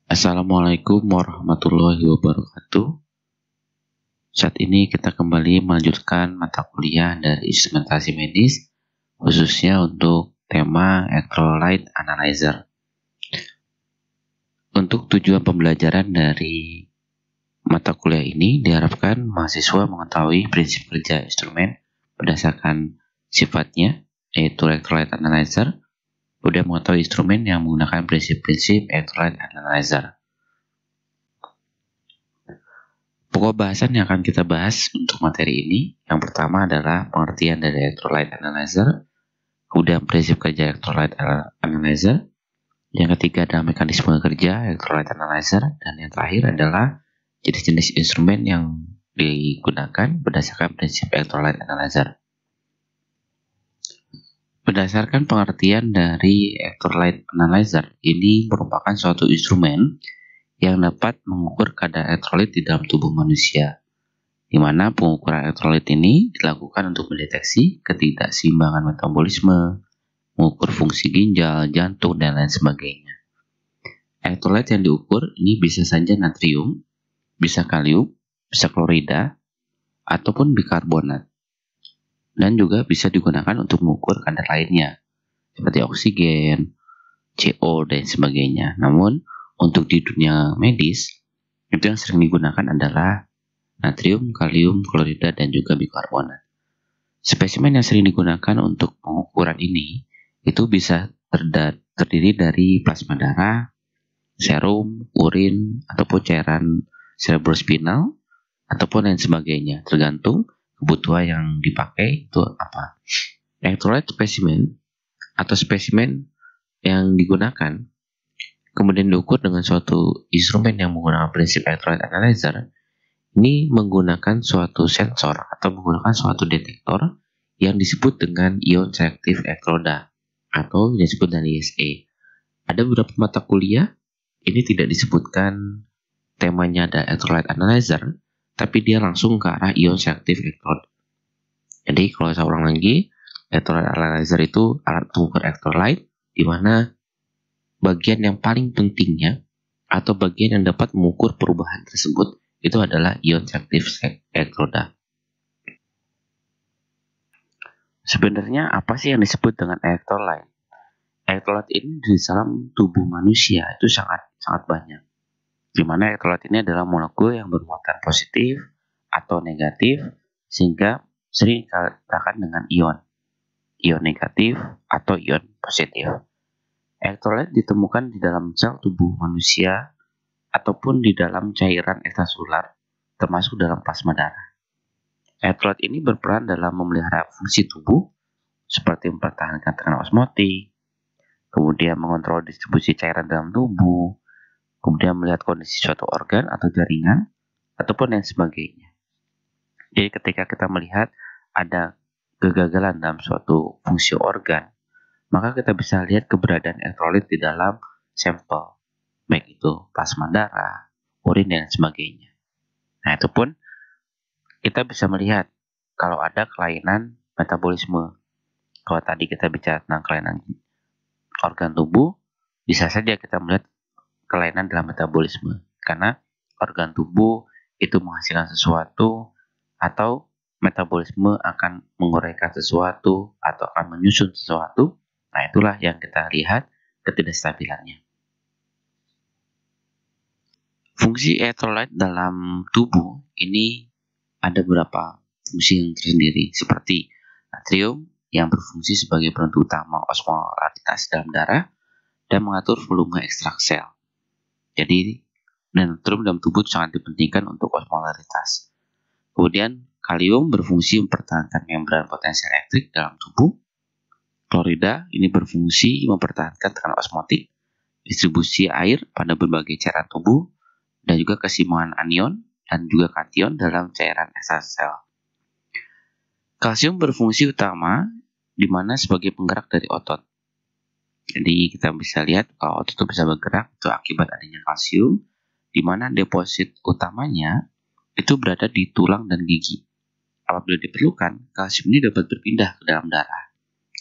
Assalamualaikum warahmatullahi wabarakatuh. Saat ini kita kembali melanjutkan mata kuliah dari instrumentasi medis, khususnya untuk tema electrolyte analyzer. Untuk tujuan pembelajaran dari mata kuliah ini diharapkan mahasiswa mengetahui prinsip kerja instrumen berdasarkan sifatnya, yaitu electrolyte analyzer, kemudian mengetahui instrumen yang menggunakan prinsip-prinsip electrolyte analyzer. Pokok bahasan yang akan kita bahas untuk materi ini, yang pertama adalah pengertian dari electrolyte analyzer, kemudian prinsip kerja electrolyte analyzer, yang ketiga adalah mekanisme kerja electrolyte analyzer, dan yang terakhir adalah jenis-jenis instrumen yang digunakan berdasarkan prinsip electrolyte analyzer. Berdasarkan pengertian dari electrolyte analyzer, ini merupakan suatu instrumen yang dapat mengukur kadar elektrolit di dalam tubuh manusia, di mana pengukuran elektrolit ini dilakukan untuk mendeteksi ketidakseimbangan metabolisme, mengukur fungsi ginjal, jantung, dan lain sebagainya. Elektrolit yang diukur ini bisa saja natrium, bisa kalium, bisa klorida, ataupun bikarbonat, dan juga bisa digunakan untuk mengukur kadar lainnya, seperti oksigen, CO, dan sebagainya. Namun, untuk di dunia medis, itu yang sering digunakan adalah natrium, kalium, klorida, dan juga bikarbonat. Spesimen yang sering digunakan untuk pengukuran ini itu bisa terdiri dari plasma darah, serum, urin, ataupun cairan cerebrospinal, ataupun lain sebagainya, tergantung kebutuhan yang dipakai itu apa. Electrolyte spesimen atau spesimen yang digunakan kemudian diukur dengan suatu instrumen yang menggunakan prinsip electrolyte analyzer, ini menggunakan suatu sensor atau menggunakan suatu detektor yang disebut dengan ion selective elektroda atau yang disebut dengan ISE. Ada beberapa mata kuliah ini tidak disebutkan temanya ada electrolyte analyzer, tapi dia langsung ke arah ion selective electrode. Jadi kalau saya ulang lagi, electrolyte analyzer itu alat pengukur electrolyte di mana bagian yang paling pentingnya atau bagian yang dapat mengukur perubahan tersebut itu adalah ion selective elektroda. Sebenarnya apa sih yang disebut dengan electrolyte? Electrolyte ini di dalam tubuh manusia itu sangat banyak. Di mana electrolyte ini adalah molekul yang bermuatan positif atau negatif sehingga sering dikatakan dengan ion negatif atau ion positif. Elektrolit ditemukan di dalam sel tubuh manusia ataupun di dalam cairan ekstraselular, termasuk dalam plasma darah. Elektrolit ini berperan dalam memelihara fungsi tubuh, seperti mempertahankan tekanan osmotik, kemudian mengontrol distribusi cairan dalam tubuh, kemudian melihat kondisi suatu organ atau jaringan, ataupun lain sebagainya. Jadi ketika kita melihat ada kegagalan dalam suatu fungsi organ, maka kita bisa lihat keberadaan elektrolit di dalam sampel, baik itu plasma darah, urin, dan sebagainya. Nah, itu pun kita bisa melihat kalau ada kelainan metabolisme. Kalau tadi kita bicara tentang kelainan organ tubuh, bisa saja kita melihat kelainan dalam metabolisme. Karena organ tubuh itu menghasilkan sesuatu atau metabolisme akan menguraikan sesuatu atau akan menyusun sesuatu. Nah, itulah yang kita lihat ketidakstabilannya. Fungsi elektrolit dalam tubuh ini ada beberapa fungsi yang tersendiri, seperti natrium yang berfungsi sebagai penentu utama osmolaritas dalam darah dan mengatur volume ekstrak sel. Jadi, natrium dalam tubuh sangat dipentingkan untuk osmolaritas. Kemudian, kalium berfungsi mempertahankan membran potensial elektrik dalam tubuh. Klorida ini berfungsi mempertahankan tekanan osmotik, distribusi air pada berbagai cairan tubuh, dan juga keseimbangan anion dan juga kation dalam cairan ekstrasel. Kalsium berfungsi utama di mana sebagai penggerak dari otot. Jadi kita bisa lihat kalau otot itu bisa bergerak itu akibat adanya kalsium, di mana deposit utamanya itu berada di tulang dan gigi. Apabila diperlukan, kalsium ini dapat berpindah ke dalam darah.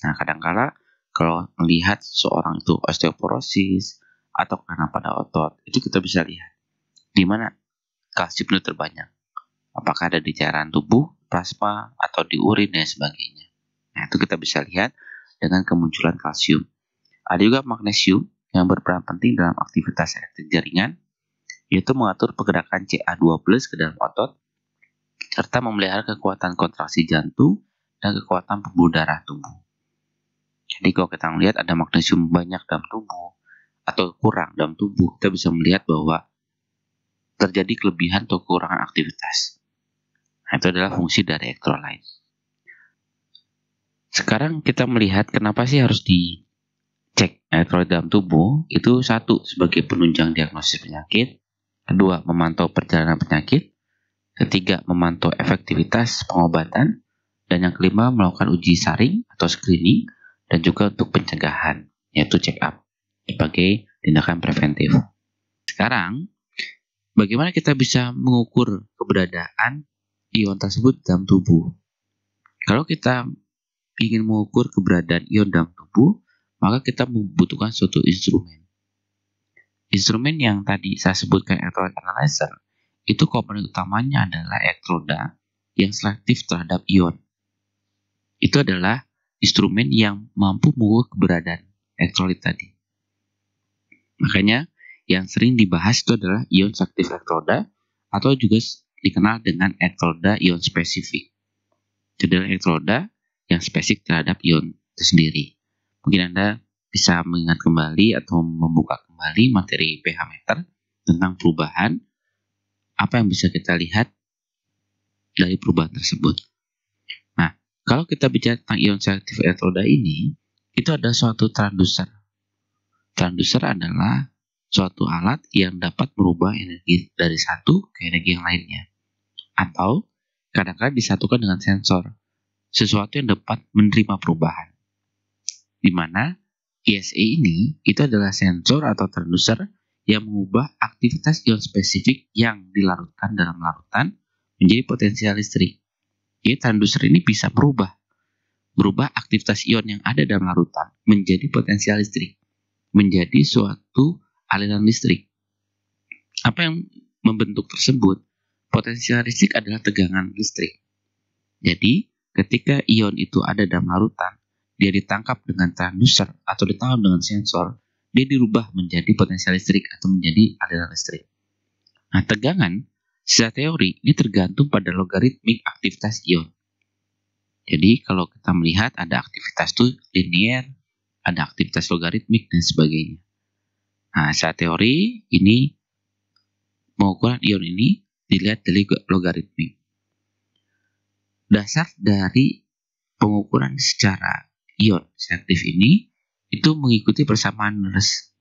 Nah, kadangkala kalau melihat seorang itu osteoporosis atau karena pada otot, itu kita bisa lihat di mana kalsium itu terbanyak. Apakah ada di cairan tubuh, plasma, atau di urin dan sebagainya. Nah, itu kita bisa lihat dengan kemunculan kalsium. Ada juga magnesium yang berperan penting dalam aktivitas elektrik jaringan, yaitu mengatur pergerakan Ca2+ ke dalam otot, serta memelihara kekuatan kontraksi jantung dan kekuatan pembuluh darah tubuh. Jadi kalau kita melihat ada magnesium banyak dalam tubuh atau kurang dalam tubuh, kita bisa melihat bahwa terjadi kelebihan atau kekurangan aktivitas. Nah, itu adalah fungsi dari elektrolit. Sekarang kita melihat kenapa sih harus dicek elektrolit dalam tubuh. Itu satu, sebagai penunjang diagnosis penyakit. Kedua, memantau perjalanan penyakit. Ketiga, memantau efektivitas pengobatan. Dan yang kelima, melakukan uji saring atau screening. Dan juga untuk pencegahan, yaitu check up sebagai tindakan preventif. Sekarang, bagaimana kita bisa mengukur keberadaan ion tersebut dalam tubuh? Kalau kita ingin mengukur keberadaan ion dalam tubuh, maka kita membutuhkan suatu instrumen. Instrumen yang tadi saya sebutkan electrolyte analyzer, itu komponen utamanya adalah elektroda yang selektif terhadap ion. Itu adalah instrumen yang mampu mengukur keberadaan elektrolit tadi. Makanya yang sering dibahas itu adalah ion selektif elektroda, atau juga dikenal dengan elektroda ion spesifik. Itu adalah elektroda yang spesifik terhadap ion itu sendiri. Mungkin Anda bisa mengingat kembali atau membuka kembali materi pH meter tentang perubahan, apa yang bisa kita lihat dari perubahan tersebut. Nah, kalau kita bicara tentang ion selektif elektroda ini, itu ada suatu transducer. Transducer adalah suatu alat yang dapat merubah energi dari satu ke energi yang lainnya. Atau kadang-kadang disatukan dengan sensor, sesuatu yang dapat menerima perubahan. Di mana ISE ini itu adalah sensor atau transducer yang mengubah aktivitas ion spesifik yang dilarutkan dalam larutan menjadi potensial listrik. Jadi transducer ini bisa berubah aktivitas ion yang ada dalam larutan menjadi potensial listrik, menjadi suatu aliran listrik. Apa yang membentuk tersebut? Potensial listrik adalah tegangan listrik. Jadi, ketika ion itu ada dalam larutan, dia ditangkap dengan transducer atau ditangkap dengan sensor, dia dirubah menjadi potensial listrik atau menjadi aliran listrik. Nah, tegangan secara teori ini tergantung pada logaritmik aktivitas ion. Jadi, kalau kita melihat ada aktivitas itu linear, ada aktivitas logaritmik, dan sebagainya. Nah, secara teori, ini pengukuran ion ini dilihat dari logaritmik. Dasar dari pengukuran secara ion selektif ini itu mengikuti persamaan Nernst,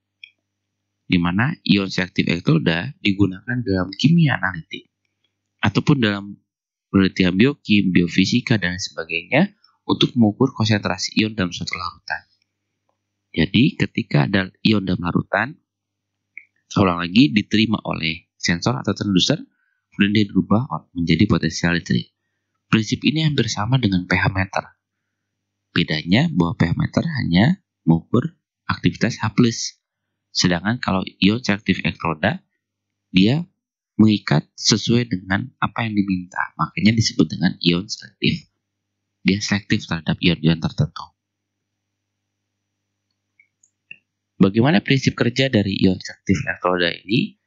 di mana ion selektif elektroda digunakan dalam kimia analitik ataupun dalam penelitian biokim, biofisika, dan sebagainya untuk mengukur konsentrasi ion dalam suatu larutan. Jadi ketika ada ion dalam larutan, seolah lagi diterima oleh sensor atau transducer, kemudian dia dirubah menjadi potensial listrik. Prinsip ini hampir sama dengan pH meter. Bedanya bahwa pH meter hanya mengukur aktivitas H+. Sedangkan kalau ion selektif elektroda, dia mengikat sesuai dengan apa yang diminta. Makanya disebut dengan ion selektif. Dia selektif terhadap ion-ion tertentu. Bagaimana prinsip kerja dari ion selektif elektroda ini?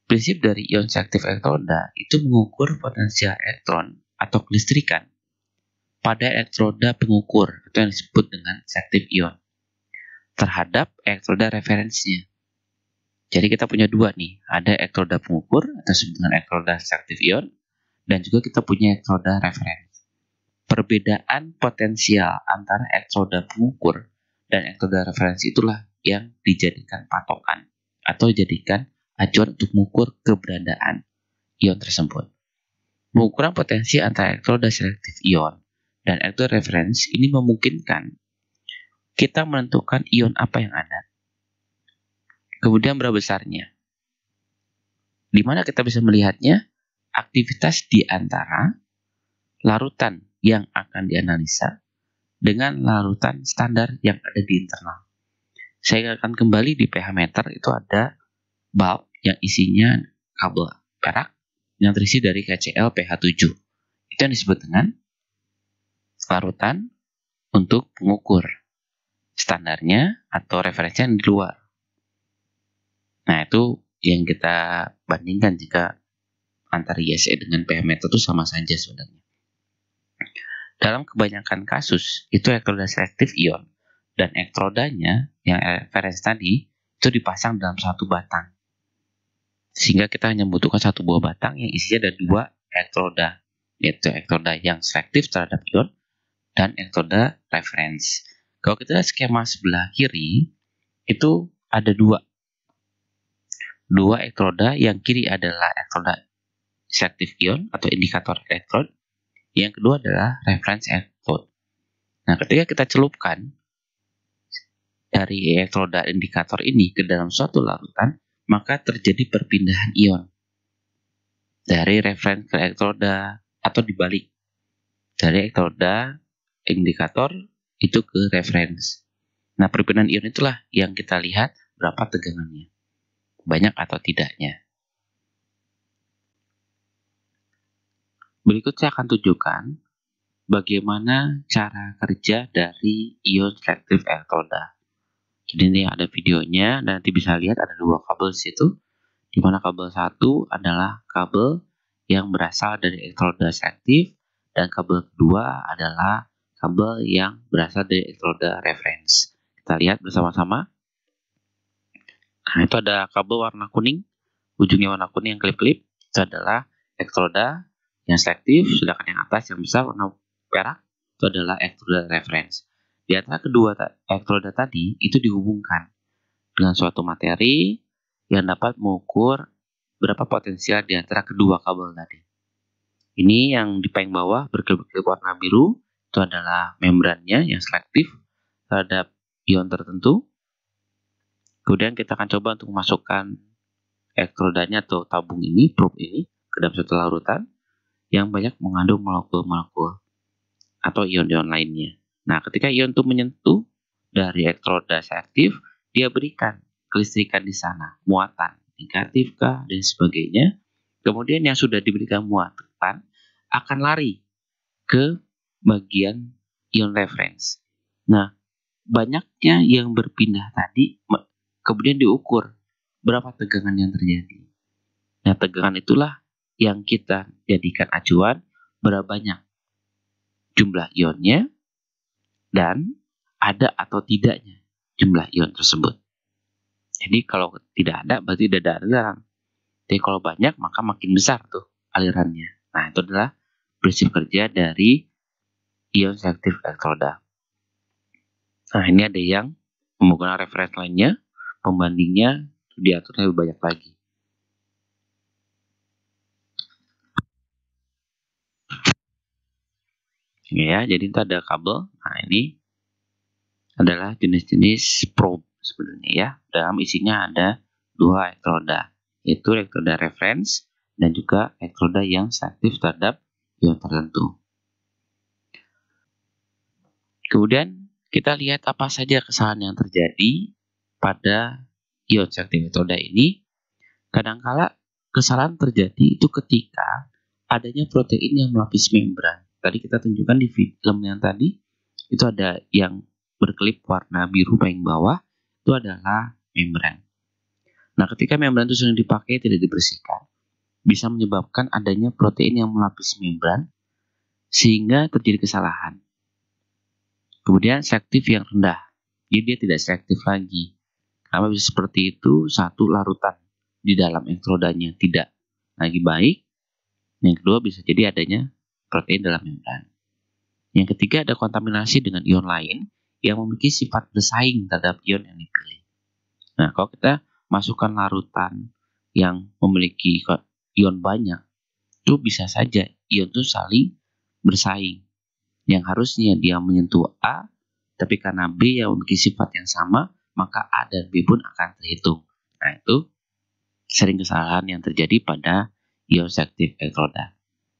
Prinsip dari ion selektif elektroda itu mengukur potensial elektron atau kelistrikan pada elektroda pengukur atau yang disebut dengan selektif ion terhadap elektroda referensinya. Jadi kita punya dua nih, ada elektroda pengukur atau disebut dengan elektroda selektif ion, dan juga kita punya elektroda referensi. Perbedaan potensial antara elektroda pengukur dan elektroda referensi itulah yang dijadikan patokan atau dijadikan acuan untuk mengukur keberadaan ion tersebut. Pengukuran potensi antara elektroda selektif ion dan elektroda referensi ini memungkinkan kita menentukan ion apa yang ada, kemudian berapa besarnya. Di mana kita bisa melihatnya, aktivitas di antara larutan yang akan dianalisa dengan larutan standar yang ada di internal. Saya akan kembali di pH meter, itu ada bulb yang isinya kabel perak yang terisi dari KCl pH 7. Itu yang disebut dengan larutan untuk pengukur standarnya atau referensinya di luar. Nah, itu yang kita bandingkan jika antara ISE dengan pH meter itu sama saja sebenarnya. Dalam kebanyakan kasus, itu elektroda selektif ion dan elektrodanya yang referensi tadi itu dipasang dalam satu batang. Sehingga kita hanya membutuhkan satu buah batang yang isinya ada dua elektroda, yaitu elektroda yang selektif terhadap ion dan elektroda reference. Kalau kita lihat skema sebelah kiri, itu ada dua elektroda. Yang kiri adalah elektroda selektif ion atau indikator elektrod. Yang kedua adalah reference elektrod. Nah, ketika kita celupkan dari elektroda indikator ini ke dalam suatu larutan, maka terjadi perpindahan ion dari reference ke elektroda atau dibalik. Dari elektroda indikator itu ke reference. Nah, perpindahan ion itulah yang kita lihat berapa tegangannya, banyak atau tidaknya. Berikut saya akan tunjukkan bagaimana cara kerja dari ion selektif elektroda. Jadi ini ada videonya, dan nanti bisa lihat ada dua kabel di situ, di mana kabel satu adalah kabel yang berasal dari elektroda selektif, dan kabel kedua adalah kabel yang berasal dari elektroda reference. Kita lihat bersama-sama. Nah, itu ada kabel warna kuning, ujungnya warna kuning yang klip-klip, itu adalah elektroda yang selektif, sedangkan yang atas yang besar warna perak itu adalah elektroda reference. Di antara kedua elektroda tadi itu dihubungkan dengan suatu materi yang dapat mengukur berapa potensial di antara kedua kabel tadi. Ini yang di paling bawah berkelip-kelip warna biru itu adalah membrannya yang selektif terhadap ion tertentu. Kemudian kita akan coba untuk memasukkan elektrodanya atau tabung ini, probe ini, ke dalam suatu larutan yang banyak mengandung molekul-molekul atau ion-ion lainnya. Nah, ketika ion itu menyentuh dari elektroda selektif, dia berikan kelistrikan di sana, muatan, negatif kah, dan sebagainya. Kemudian yang sudah diberikan muatan akan lari ke bagian ion reference. Nah, banyaknya yang berpindah tadi kemudian diukur berapa tegangan yang terjadi. Nah, tegangan itulah yang kita jadikan acuan berapa banyak jumlah ionnya dan ada atau tidaknya jumlah ion tersebut. Jadi kalau tidak ada berarti tidak ada aliran. Jadi kalau banyak maka makin besar tuh alirannya. Nah, itu adalah prinsip kerja dari ion selektif elektroda. Nah, ini ada yang menggunakan referensi lainnya, pembandingnya diatur lebih banyak lagi. Ya, jadi itu ada kabel. Nah, ini adalah jenis-jenis probe sebenarnya ya. Dalam isinya ada dua elektroda, yaitu elektroda reference dan juga elektroda yang selektif terhadap ion tertentu. Kemudian kita lihat apa saja kesalahan yang terjadi pada ion selektif elektroda ini. Kadangkala kesalahan terjadi itu ketika adanya protein yang melapisi membran. Tadi kita tunjukkan di film yang tadi, itu ada yang berkelip warna biru paling bawah, itu adalah membran. Nah, ketika membran itu sering dipakai tidak dibersihkan, bisa menyebabkan adanya protein yang melapisi membran, sehingga terjadi kesalahan. Kemudian selektif yang rendah, jadi dia tidak selektif lagi. Kenapa bisa seperti itu? Satu, larutan di dalam elektrodanya tidak lagi baik. Yang kedua, bisa jadi adanya protein dalam membran. Yang ketiga, ada kontaminasi dengan ion lain yang memiliki sifat bersaing terhadap ion yang dipilih. Nah, kalau kita masukkan larutan yang memiliki ion banyak, itu bisa saja ion itu saling bersaing. Yang harusnya dia menyentuh A, tapi karena B yang memiliki sifat yang sama, maka A dan B pun akan terhitung. Nah, itu sering kesalahan yang terjadi pada ion selektif elektroda.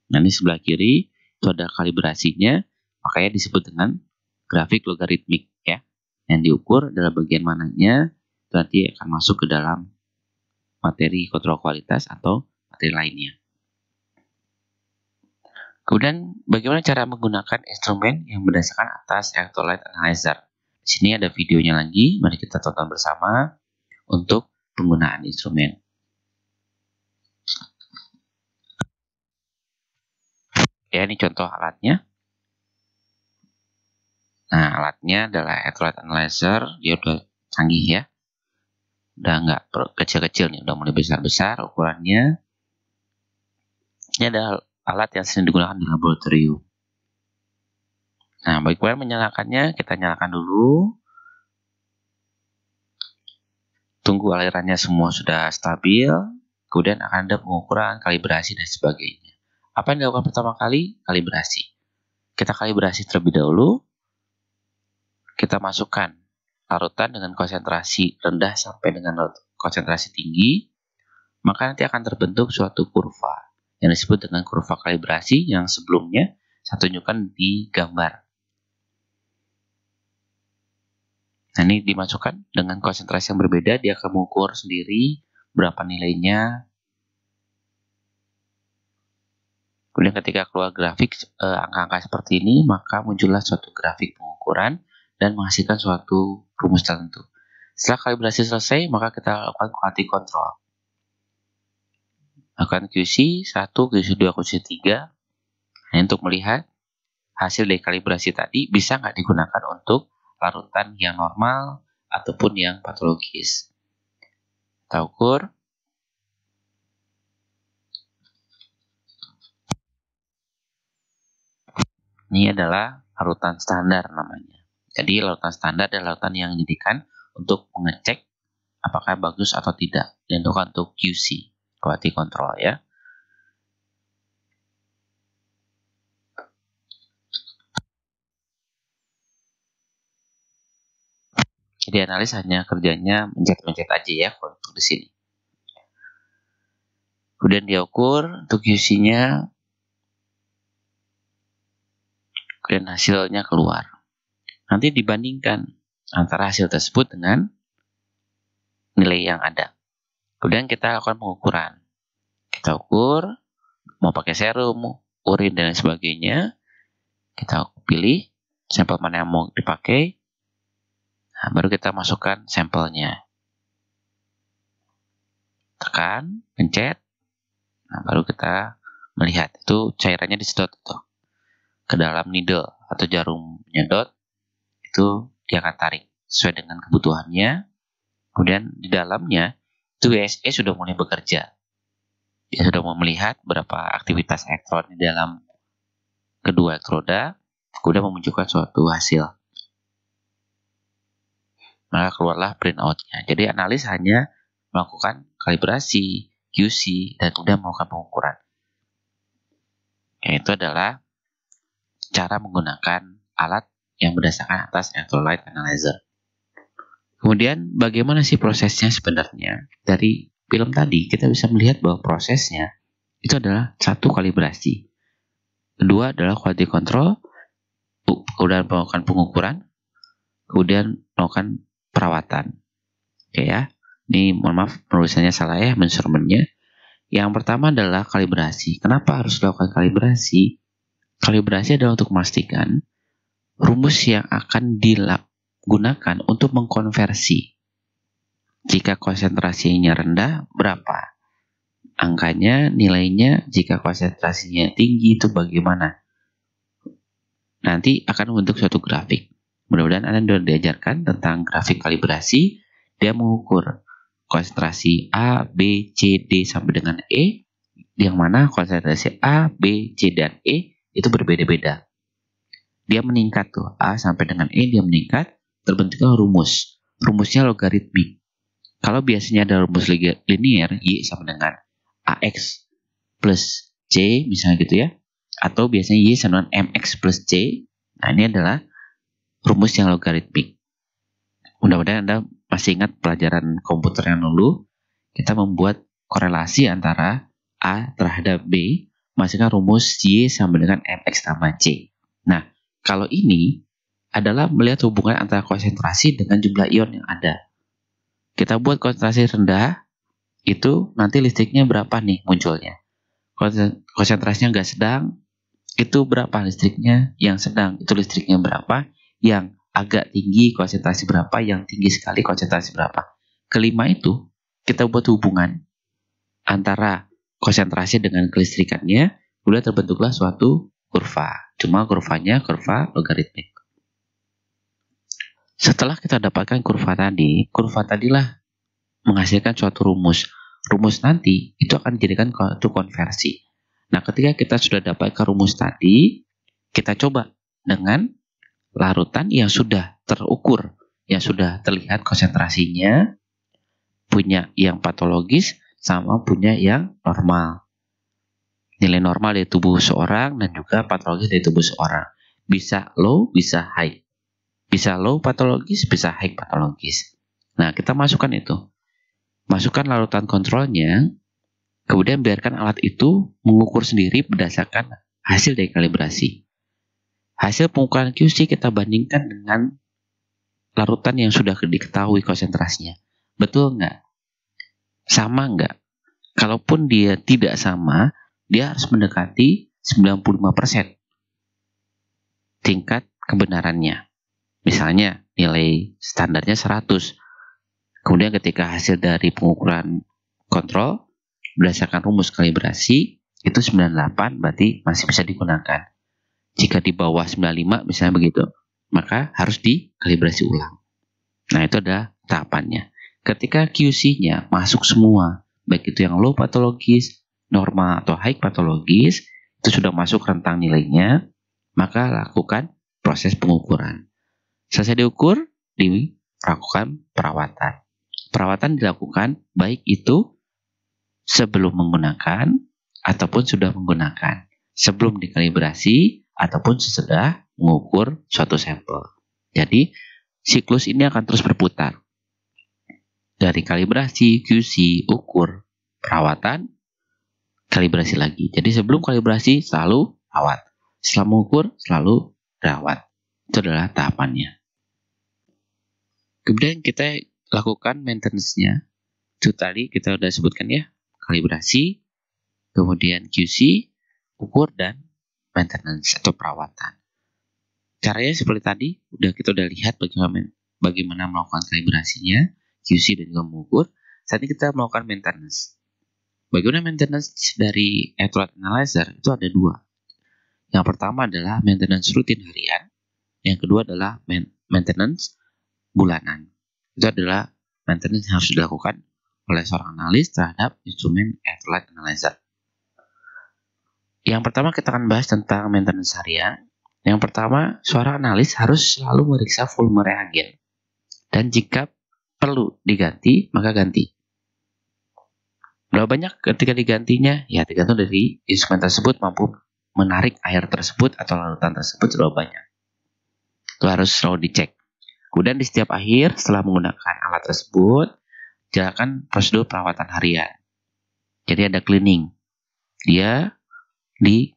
Nah, ini sebelah kiri itu ada kalibrasinya, makanya disebut dengan grafik logaritmik ya. Yang diukur adalah bagian mananya itu nanti akan masuk ke dalam materi kontrol kualitas atau materi lainnya. Kemudian bagaimana cara menggunakan instrumen yang berdasarkan atas electrolyte analyzer. Di sini ada videonya lagi, mari kita tonton bersama untuk penggunaan instrumen. Ya, ini contoh alatnya. Nah, alatnya adalah electrolyte analyzer, dia udah canggih ya. Udah nggak kecil-kecil nih, udah mulai besar-besar ukurannya. Ini adalah alat yang sering digunakan di laboratorium. Nah, bagaimana menyalakannya? Kita nyalakan dulu. Tunggu alirannya semua sudah stabil. Kemudian akan ada pengukuran, kalibrasi, dan sebagainya. Apa yang dilakukan pertama kali? Kalibrasi. Kita kalibrasi terlebih dahulu. Kita masukkan larutan dengan konsentrasi rendah sampai dengan konsentrasi tinggi, maka nanti akan terbentuk suatu kurva yang disebut dengan kurva kalibrasi yang sebelumnya saya tunjukkan di gambar. Nah, ini dimasukkan dengan konsentrasi yang berbeda, dia akan mengukur sendiri berapa nilainya. Kemudian ketika keluar grafik angka-angka seperti ini, maka muncullah suatu grafik pengukuran dan menghasilkan suatu rumus tertentu. Setelah kalibrasi selesai, maka kita lakukan quality control. Lakukan QC 1, QC 2, QC 3. Nah, untuk melihat hasil dari kalibrasi tadi bisa nggak digunakan untuk larutan yang normal ataupun yang patologis. Kita ukur. Ini adalah larutan standar namanya. Jadi larutan standar adalah larutan yang dijadikan untuk mengecek apakah bagus atau tidak. Dan itu untuk QC, quality control ya. Jadi analis hanya kerjanya mencet-mencet aja ya untuk di sini. Kemudian dia ukur untuk QC-nya. Kemudian hasilnya keluar. Nanti dibandingkan antara hasil tersebut dengan nilai yang ada. Kemudian kita lakukan pengukuran. Kita ukur, mau pakai serum, urin, dan sebagainya. Kita pilih sampel mana yang mau dipakai. Nah, baru kita masukkan sampelnya. Tekan, pencet. Nah, baru kita melihat. Itu cairannya disedot tuh ke dalam needle atau jarum menyedot. Itu dia akan tarik sesuai dengan kebutuhannya. Kemudian di dalamnya itu WSE sudah mulai bekerja. Dia sudah mau melihat berapa aktivitas elektron di dalam kedua elektroda, kemudian memunculkan suatu hasil. Maka keluarlah printout-nya. Jadi analis hanya melakukan kalibrasi, QC, dan kemudian melakukan pengukuran. Itu adalah cara menggunakan alat yang berdasarkan atas electrolyte analyzer. Kemudian bagaimana sih prosesnya sebenarnya? Dari film tadi kita bisa melihat bahwa prosesnya itu adalah satu kalibrasi, kedua adalah quality control, kemudian melakukan pengukuran, kemudian melakukan perawatan. Oke ya, ini mohon maaf penulisannya salah ya, measurement-nya. Yang pertama adalah kalibrasi. Kenapa harus dilakukan kalibrasi? Kalibrasi adalah untuk memastikan rumus yang akan digunakan untuk mengkonversi. Jika konsentrasinya rendah, berapa angkanya, nilainya? Jika konsentrasinya tinggi, itu bagaimana? Nanti akan membentuk suatu grafik. Mudah-mudahan Anda sudah diajarkan tentang grafik kalibrasi. Dia mengukur konsentrasi A, B, C, D sampai dengan E, yang mana konsentrasi A, B, C, dan E itu berbeda-beda. Dia meningkat tuh, A sampai dengan E dia meningkat, terbentuklah rumus. Rumusnya logaritmik. Kalau biasanya ada rumus linear, Y sama dengan AX plus C, misalnya gitu ya. Atau biasanya Y sama dengan MX plus C. Nah, ini adalah rumus yang logaritmik. Mudah-mudahan Anda masih ingat pelajaran komputer yang dulu. Kita membuat korelasi antara A terhadap B, menghasilkan rumus Y sama dengan MX tambah C. Nah, kalau ini adalah melihat hubungan antara konsentrasi dengan jumlah ion yang ada. Kita buat konsentrasi rendah, itu nanti listriknya berapa nih munculnya. Konsentrasinya nggak sedang, itu berapa listriknya. Yang sedang, itu listriknya berapa. Yang agak tinggi, konsentrasi berapa. Yang tinggi sekali, konsentrasi berapa. Kelima itu, kita buat hubungan antara konsentrasi dengan kelistrikannya, kemudian terbentuklah suatu kurva. Cuma kurvanya kurva logaritmik. Setelah kita dapatkan kurva tadilah menghasilkan suatu rumus. Rumus nanti itu akan dijadikan suatu konversi. Nah, ketika kita sudah dapatkan rumus tadi, kita coba dengan larutan yang sudah terukur, yang sudah terlihat konsentrasinya, punya yang patologis, sama punya yang normal. Nilai normal dari tubuh seorang dan juga patologis dari tubuh seorang. Bisa low, bisa high. Bisa low patologis, bisa high patologis. Nah, kita masukkan itu. Masukkan larutan kontrolnya, kemudian biarkan alat itu mengukur sendiri berdasarkan hasil dari kalibrasi. Hasil pengukuran QC kita bandingkan dengan larutan yang sudah diketahui konsentrasinya. Betul nggak? Sama nggak? Kalaupun dia tidak sama, dia harus mendekati 95% tingkat kebenarannya. Misalnya nilai standarnya 100. Kemudian ketika hasil dari pengukuran kontrol berdasarkan rumus kalibrasi itu 98, berarti masih bisa digunakan. Jika di bawah 95 misalnya begitu, maka harus dikalibrasi ulang. Nah, itu ada tahapannya. Ketika QC-nya masuk semua, baik itu yang low patologis, normal atau high patologis, itu sudah masuk rentang nilainya, maka lakukan proses pengukuran. Selesai diukur, dilakukan perawatan. Perawatan dilakukan baik itu sebelum menggunakan ataupun sudah menggunakan, sebelum dikalibrasi ataupun sesudah mengukur suatu sampel. Jadi, siklus ini akan terus berputar. Dari kalibrasi, QC, ukur, perawatan, kalibrasi lagi. Jadi sebelum kalibrasi selalu rawat. Setelah mengukur selalu rawat. Itu adalah tahapannya. Kemudian kita lakukan maintenance-nya. Itu tadi kita sudah sebutkan ya. Kalibrasi, kemudian QC, ukur, dan maintenance atau perawatan. Caranya seperti tadi, kita udah lihat bagaimana melakukan kalibrasinya, QC dan juga mengukur. Saat ini kita melakukan maintenance. Bagaimana maintenance dari electrolyte analyzer? Itu ada dua. Yang pertama adalah maintenance rutin harian. Yang kedua adalah maintenance bulanan. Itu adalah maintenance yang harus dilakukan oleh seorang analis terhadap instrumen electrolyte analyzer. Yang pertama kita akan bahas tentang maintenance harian. Yang pertama, seorang analis harus selalu meriksa volume reagen. Dan jika perlu diganti, maka ganti. Berapa banyak ketika digantinya? Ya, tergantung dari instrumen tersebut mampu menarik air tersebut atau larutan tersebut berapa banyak. Itu harus selalu dicek. Kemudian di setiap akhir setelah menggunakan alat tersebut, jalankan prosedur perawatan harian. Jadi ada cleaning. Dia di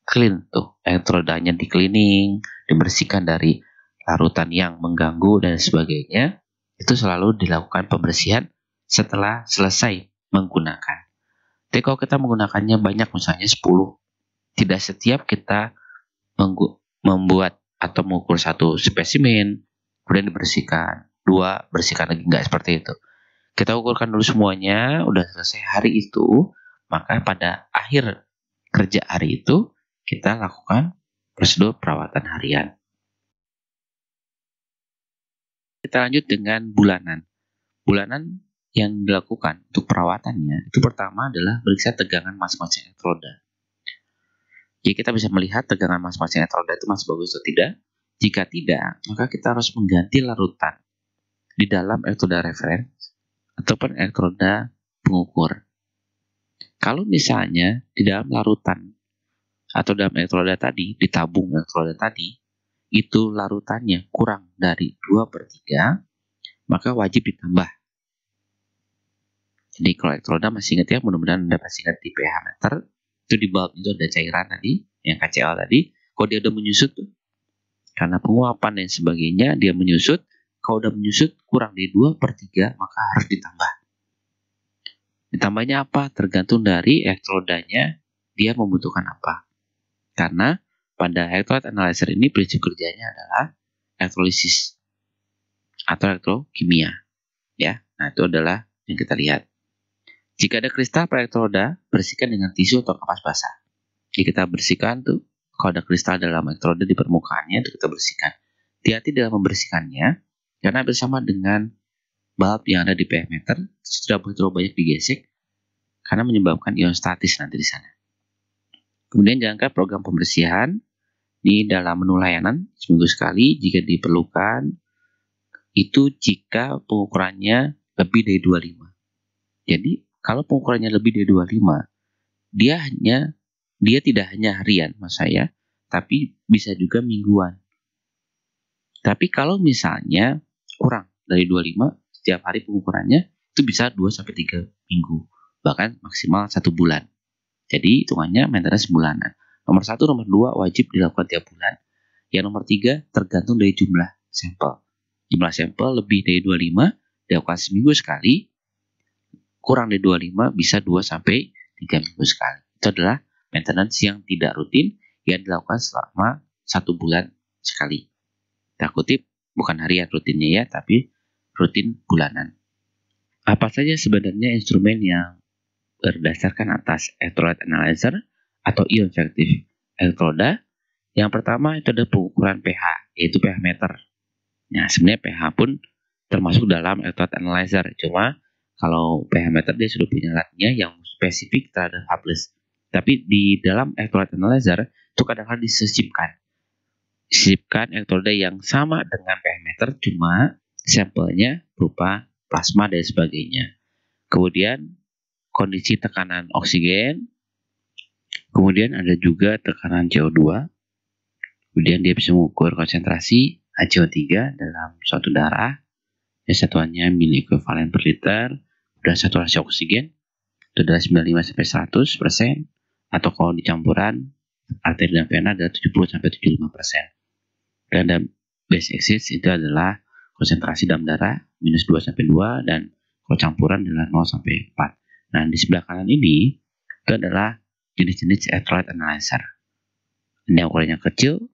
clean tuh, elektrodanya di cleaning, dibersihkan dari larutan yang mengganggu dan sebagainya. Itu selalu dilakukan pembersihan setelah selesai menggunakan. Jadi kalau kita menggunakannya banyak, misalnya 10, tidak setiap kita membuat atau mengukur satu spesimen, kemudian dibersihkan, 2, bersihkan lagi, nggak seperti itu. Kita ukurkan dulu semuanya, udah selesai hari itu, maka pada akhir kerja hari itu, kita lakukan prosedur perawatan harian. Kita lanjut dengan bulanan. Bulanan yang dilakukan untuk perawatannya, itu pertama adalah periksa tegangan masing-masing elektroda. Jadi kita bisa melihat tegangan masing-masing elektroda itu masih bagus atau tidak. Jika tidak, maka kita harus mengganti larutan di dalam elektroda referens ataupun elektroda pengukur. Kalau misalnya di dalam larutan atau dalam elektroda tadi, di tabung elektroda tadi, itu larutannya kurang dari 2/3, maka wajib ditambah. Jadi kalau elektroda masih ingat ya, mudah-mudahan Anda masih ingat di pH meter, itu di bawah itu ada cairan tadi, yang KCl tadi. Kalau dia udah menyusut tuh, Karena penguapan dan sebagainya, dia menyusut. Kalau udah menyusut kurang dari 2/3, maka harus ditambah. Ditambahnya apa? Tergantung dari elektrolidanya, dia membutuhkan apa. Karena pada electrolyte analyzer ini prinsip kerjanya adalah elektrolisis atau elektrokimia. Ya, nah itu adalah yang kita lihat. Jika ada kristal pada elektroda, bersihkan dengan tisu atau kapas basah. Jadi kita bersihkan tuh, kalau ada kristal dalam elektroda di permukaannya, itu kita bersihkan. Hati-hati dalam membersihkannya, karena bersama dengan bulb yang ada di pH meter, sudah terlalu banyak digesek, karena menyebabkan ion statis nanti di sana. Kemudian jalankan program pembersihan di dalam menu layanan seminggu sekali jika diperlukan. Itu jika pengukurannya lebih dari 25. Jadi kalau pengukurannya lebih dari 25, dia tidak hanya harian, mas saya, tapi bisa juga mingguan. Tapi kalau misalnya kurang dari 25, setiap hari pengukurannya itu bisa 2-3 minggu, bahkan maksimal 1 bulan. Jadi hitungannya maintenance bulanan. Nomor 1, nomor 2 wajib dilakukan tiap bulan. Yang nomor 3 tergantung dari jumlah sampel. Jumlah sampel lebih dari 25 dilakukan seminggu sekali. Kurang dari 25 bisa 2-3 minggu sekali. Itu adalah maintenance yang tidak rutin yang dilakukan selama 1 bulan sekali. Kita kutip, bukan harian rutinnya ya, tapi rutin bulanan. Apa saja sebenarnya instrumen yang berdasarkan atas electrolyte analyzer atau ion selektif elektroda? Yang pertama itu ada pengukuran pH, yaitu pH meter. Nah, sebenarnya pH pun termasuk dalam electrolyte analyzer, cuma kalau pH meter dia sudah punya alatnya yang spesifik terhadap H+. Tapi di dalam electrolyte analyzer itu kadang-kadang disisipkan elektroda yang sama dengan pH meter, cuma sampelnya berupa plasma dan sebagainya. Kemudian kondisi tekanan oksigen, kemudian ada juga tekanan CO2, kemudian dia bisa mengukur konsentrasi HCO3 dalam suatu darah, ya, satuannya mili ekuivalen per liter, dan saturasi oksigen itu adalah 95-100%, atau kalau dicampuran arteri dan vena adalah 70-75%. Dan base excess itu adalah konsentrasi dalam darah -2-2, dan kalau campuran adalah 0-4. Nah, di sebelah kanan ini itu adalah jenis-jenis electrolyte analyzer. Ini yang ukurannya kecil,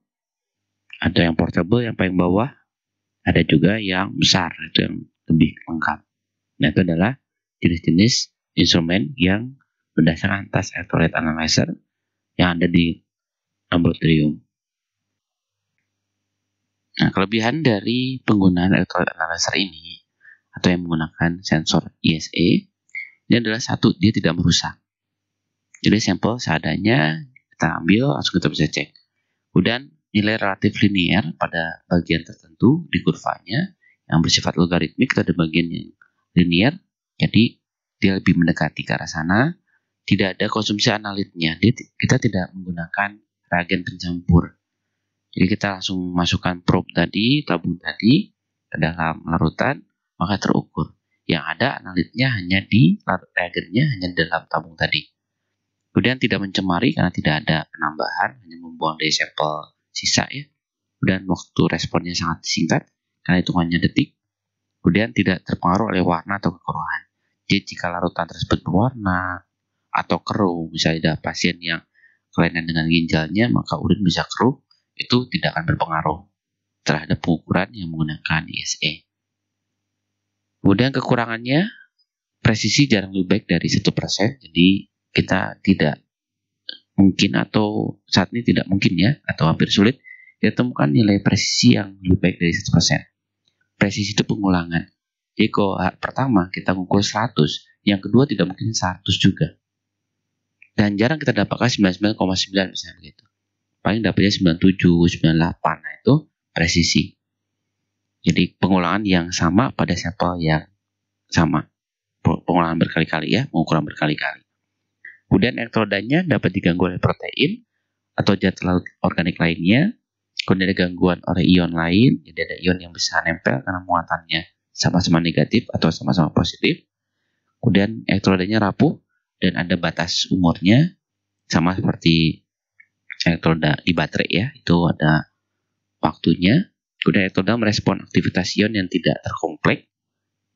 ada yang portable yang paling bawah, ada juga yang besar itu yang lebih lengkap. Nah, itu adalah jenis-jenis instrumen yang berdasarkan atas electrolyte analyzer yang ada di laboratorium. Nah, kelebihan dari penggunaan electrolyte analyzer ini atau yang menggunakan sensor ISA ini adalah satu, dia tidak merusak. Jadi sampel seadanya kita ambil, langsung kita bisa cek. Kemudian nilai relatif linear pada bagian tertentu di kurvanya yang bersifat logaritmik, ada bagian yang linear, jadi dia lebih mendekati ke arah sana. Tidak ada konsumsi analitnya, kita tidak menggunakan reagen pencampur. Jadi kita langsung masukkan probe tadi, tabung tadi ke dalam larutan, maka terukur. Yang ada analitnya hanya di reagennya, hanya dalam tabung tadi. Kemudian tidak mencemari karena tidak ada penambahan, hanya membuang dari sampel sisa ya. Kemudian waktu responnya sangat singkat karena hitungannya detik. Kemudian tidak terpengaruh oleh warna atau kekeruhan. Jadi jika larutan tersebut berwarna atau keruh, misalnya ada pasien yang kelainan dengan ginjalnya, maka urin bisa keruh, itu tidak akan berpengaruh terhadap pengukuran yang menggunakan ISA. Kemudian kekurangannya, presisi jarang lebih baik dari 1%, jadi kita tidak mungkin atau saat ini tidak mungkin ya, atau hampir sulit ditemukan nilai presisi yang lebih baik dari 1%. Presisi itu pengulangan. Jadi kalau pertama kita mengukur 100, yang kedua tidak mungkin 100 juga. Dan jarang kita dapatkan 99,9 misalnya begitu. Paling dapatnya 97, 98, nah itu presisi. Jadi pengulangan yang sama pada sampel yang sama. Pengulangan berkali-kali ya, pengukuran berkali-kali. Kemudian elektrodanya dapat diganggu oleh protein atau zat laut organik lainnya. Kemudian ada gangguan oleh ion lain, jadi ada ion yang bisa nempel karena muatannya sama-sama negatif atau sama-sama positif. Kemudian elektrodanya rapuh dan ada batas umurnya, sama seperti elektroda di baterai ya, itu ada waktunya, kemudian elektroda merespon aktivitas ion yang tidak terkompleks,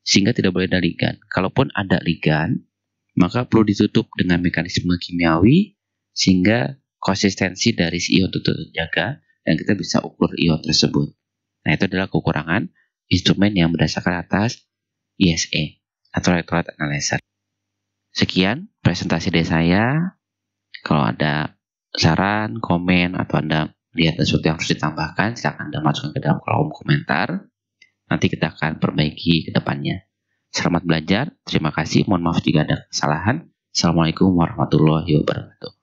sehingga tidak boleh ada ligan. Kalaupun ada ligan, maka perlu ditutup dengan mekanisme kimiawi, sehingga konsistensi dari si ion itu terjaga, dan kita bisa ukur ion tersebut. Nah, itu adalah kekurangan instrumen yang berdasarkan atas ISA, atau Electrolyte Analyzer. Sekian presentasi dari saya. Kalau ada saran, komen, atau Anda lihat sesuatu yang harus ditambahkan, silakan Anda masukkan ke dalam kolom komentar. Nanti kita akan perbaiki ke depannya. Selamat belajar, terima kasih, mohon maaf jika ada kesalahan. Assalamualaikum warahmatullahi wabarakatuh.